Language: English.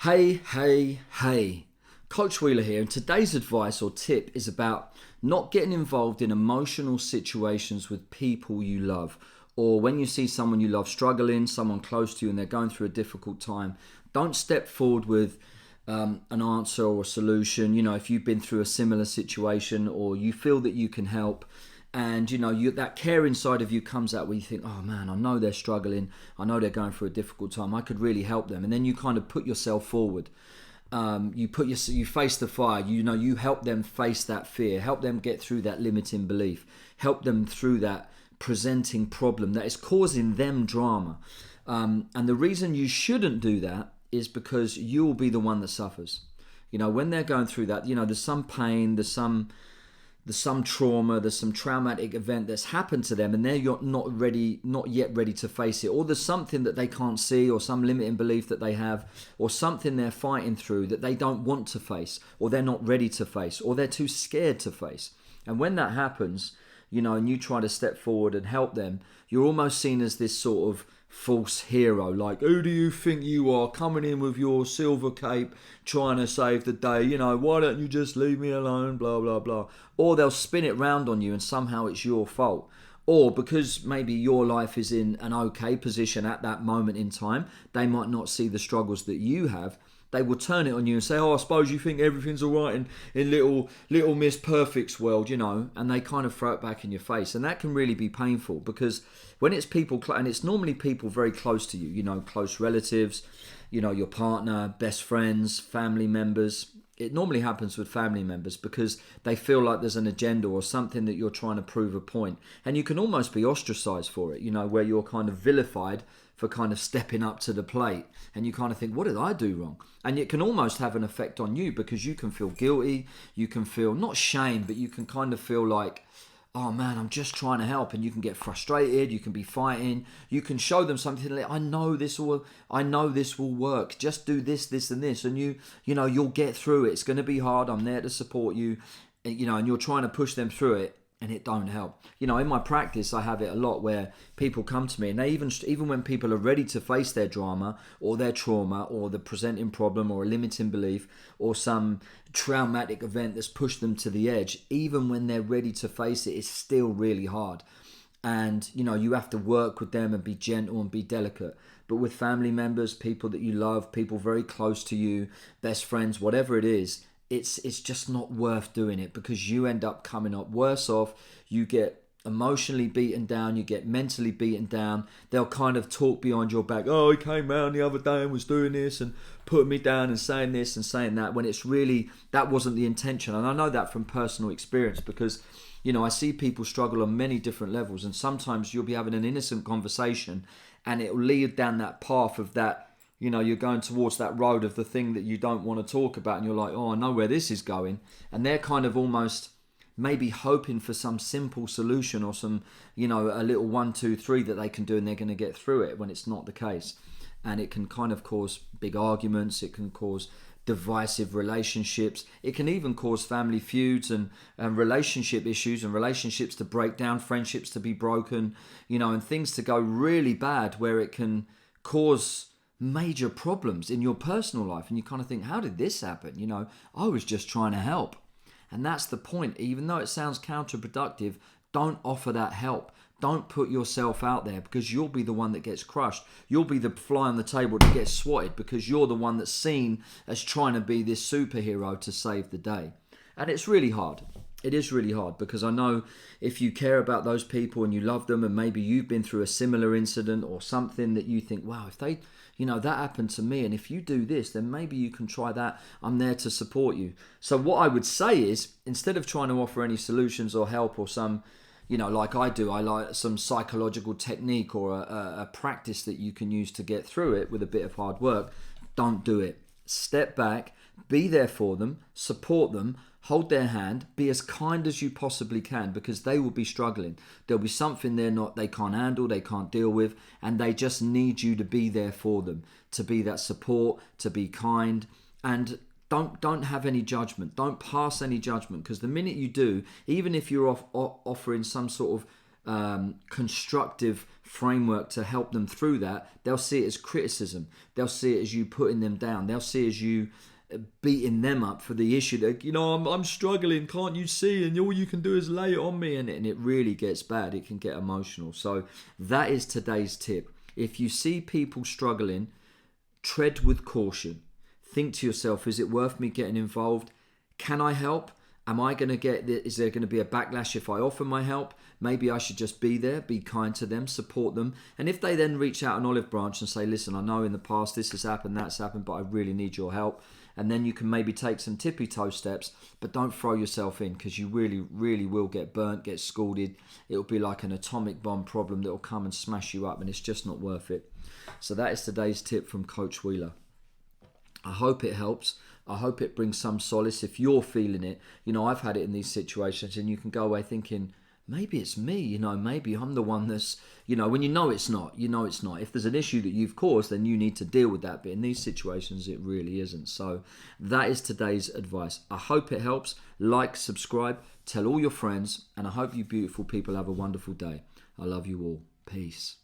Hey. Coach Wheeler here, and today's advice or tip is about not getting involved in emotional situations with people you love. Or when you see someone you love struggling, someone close to you, and they're going through a difficult time, don't step forward with an answer or a solution. If you've been through a similar situation or you feel that you can help, and that care inside of you comes out where you think, oh man, I know they're struggling, I know they're going through a difficult time, I could really help them. And then you kind of put yourself forward. You face the fire. You help them face that fear, help them get through that limiting belief, help them through that presenting problem that is causing them drama. And the reason you shouldn't do that is because you'll be the one that suffers. When they're going through that, there's some pain, there's some trauma, there's some traumatic event that's happened to them, and they're not yet ready to face it. Or there's something that they can't see, or some limiting belief that they have, or something they're fighting through that they don't want to face, or they're not ready to face, or they're too scared to face. And when that happens, and you try to step forward and help them, you're almost seen as this sort of false hero. Like, who do you think you are, coming in with your silver cape trying to save the day? Why don't you just leave me alone, blah blah blah. Or they'll spin it round on you and somehow it's your fault. Or because maybe your life is in an okay position at that moment in time, they might not see the struggles that you have. They will turn it on you and say, oh, I suppose you think everything's all right in little Miss Perfect's world, and they kind of throw it back in your face. And that can really be painful, because when it's people, and it's normally people very close to you, close relatives, your partner, best friends, family members. It normally happens with family members because they feel like there's an agenda or something that you're trying to prove a point. And you can almost be ostracized for it, where you're kind of vilified for kind of stepping up to the plate, and you kind of think, what did I do wrong? And it can almost have an effect on you, because you can feel guilty, you can feel not shame, but you can kind of feel like, oh man, I'm just trying to help. And you can get frustrated, you can be fighting, you can show them something like, I know this will work, just do this and this, and you'll get through it, it's going to be hard, I'm there to support you, and you're trying to push them through it, and it don't help. In my practice, I have it a lot where people come to me, and they even when people are ready to face their drama or their trauma or the presenting problem or a limiting belief or some traumatic event that's pushed them to the edge, even when they're ready to face it, it's still really hard. And you have to work with them and be gentle and be delicate. But with family members, people that you love, people very close to you, best friends, whatever it is, it's just not worth doing it, because you end up coming up worse off. You get emotionally beaten down, you get mentally beaten down. They'll kind of talk behind your back. Oh, he came round the other day and was doing this and putting me down and saying this and saying that, when it's really, that wasn't the intention. And I know that from personal experience, because I see people struggle on many different levels, and sometimes you'll be having an innocent conversation and it'll lead down that path of that. You're going towards that road of the thing that you don't want to talk about, and you're like, oh, I know where this is going. And they're kind of almost maybe hoping for some simple solution or some, a little 1, 2, 3 that they can do, and they're going to get through it, when it's not the case. And it can kind of cause big arguments. It can cause divisive relationships. It can even cause family feuds and relationship issues, and relationships to break down, friendships to be broken, and things to go really bad, where it can cause major problems in your personal life. And you kind of think, how did this happen? I was just trying to help. And that's the point. Even though it sounds counterproductive, don't offer that help. Don't put yourself out there, because you'll be the one that gets crushed. You'll be the fly on the table that gets swatted, because you're the one that's seen as trying to be this superhero to save the day. And it's really hard. It is really hard, because I know if you care about those people and you love them, and maybe you've been through a similar incident or something that you think, wow, if they, that happened to me, and if you do this, then maybe you can try that. I'm there to support you. So what I would say is, instead of trying to offer any solutions or help or some, like I do, I like some psychological technique or a practice that you can use to get through it with a bit of hard work, don't do it. Step back, be there for them, support them, hold their hand, be as kind as you possibly can, because they will be struggling. There'll be something they can't handle, they can't deal with, and they just need you to be there for them, to be that support, to be kind. And don't have any judgment. Don't pass any judgment, because the minute you do, even if you're offering some sort of constructive framework to help them through that, they'll see it as criticism. They'll see it as you putting them down. They'll see it as you beating them up for the issue that, I'm struggling, can't you see, and all you can do is lay it on me, and it really gets bad. It can get emotional. So that is today's tip. If you see people struggling, tread with caution. Think to yourself, is it worth me getting involved? Can I help? Am I going to is there going to be a backlash if I offer my help? Maybe I should just be there, be kind to them, support them. And if they then reach out an olive branch and say, listen, I know in the past this has happened, that's happened, but I really need your help. And then you can maybe take some tippy toe steps, but don't throw yourself in, because you really, really will get burnt, get scalded. It'll be like an atomic bomb problem that will come and smash you up, and it's just not worth it. So that is today's tip from Coach Wheeler. I hope it helps. I hope it brings some solace if you're feeling it. I've had it in these situations, and you can go away thinking, maybe it's me, maybe I'm the one that's, when it's not, it's not. If there's an issue that you've caused, then you need to deal with that. But in these situations, it really isn't. So that is today's advice. I hope it helps. Like, subscribe, tell all your friends, and I hope you beautiful people have a wonderful day. I love you all. Peace.